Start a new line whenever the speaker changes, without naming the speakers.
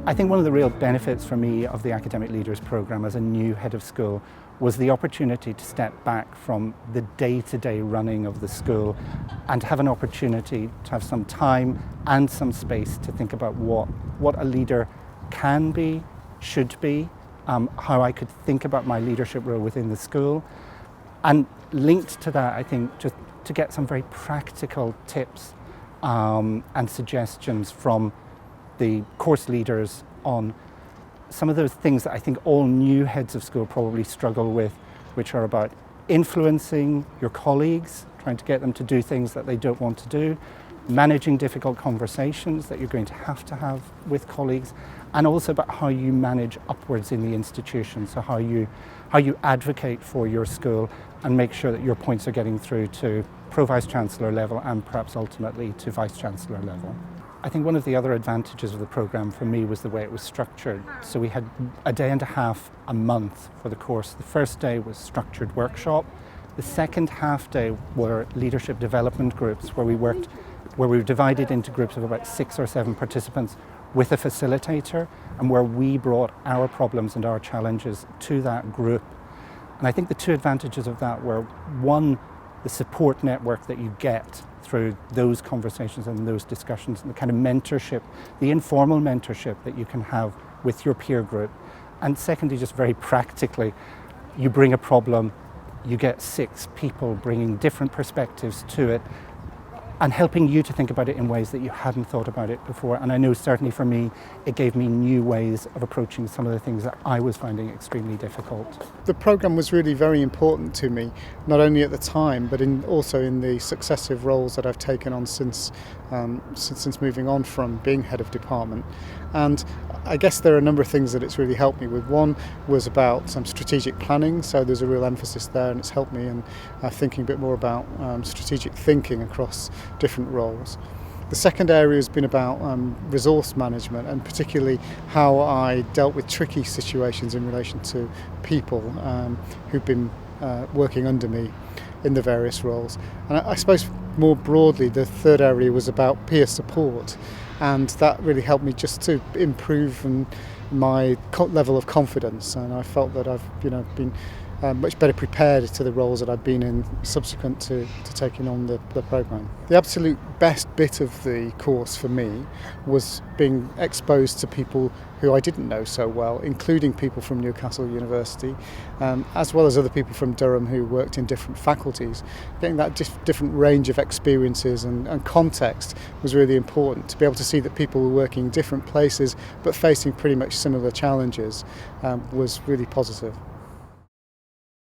I think one of the real benefits for me of the Academic Leaders Programme as a new head of school was the opportunity to step back from the day-to-day running of the school and have an opportunity to have some time and some space to think about what a leader can be, should be, how I could think about my leadership role within the school. And linked to that, I think, just to get some very practical tips and suggestions from the course leaders on some of those things that I think all new heads of school probably struggle with, which are about influencing your colleagues, trying to get them to do things that they don't want to do, managing difficult conversations that you're going to have with colleagues, and also about how you manage upwards in the institution, so how you advocate for your school and make sure that your points are getting through to Pro-Vice-Chancellor level and perhaps ultimately to Vice-Chancellor level. I think one of the other advantages of the programme for me was the way it was structured. So we had a day and a half a month for the course. The first day was structured workshop. The second half day were leadership development groups where we were divided into groups of about 6 or 7 participants with a facilitator, and where we brought our problems and our challenges to that group. And I think the two advantages of that were, one, the support network that you get through those conversations and those discussions, and the kind of mentorship, the informal mentorship that you can have with your peer group. And secondly, just very practically, you bring a problem, you get 6 people bringing different perspectives to it and helping you to think about it in ways that you hadn't thought about it before. And I know certainly for me, it gave me new ways of approaching some of the things that I was finding extremely difficult.
The programme was really very important to me, not only at the time, but also in the successive roles that I've taken on since moving on from being head of department. And I guess there are a number of things that it's really helped me with. One was about some strategic planning, so there's a real emphasis there, and it's helped me in thinking a bit more about strategic thinking across different roles. The second area has been about resource management, and particularly how I dealt with tricky situations in relation to people who've been working under me in the various roles. And I suppose more broadly, the third area was about peer support, and that really helped me just to improve my level of confidence. And I felt that I've been much better prepared to the roles that I've been in subsequent to taking on the programme. The absolute best bit of the course for me was being exposed to people who I didn't know so well, including people from Newcastle University, as well as other people from Durham who worked in different faculties. Getting that different range of experiences and context was really important, to be able to see that people were working in different places but facing pretty much similar challenges was really positive.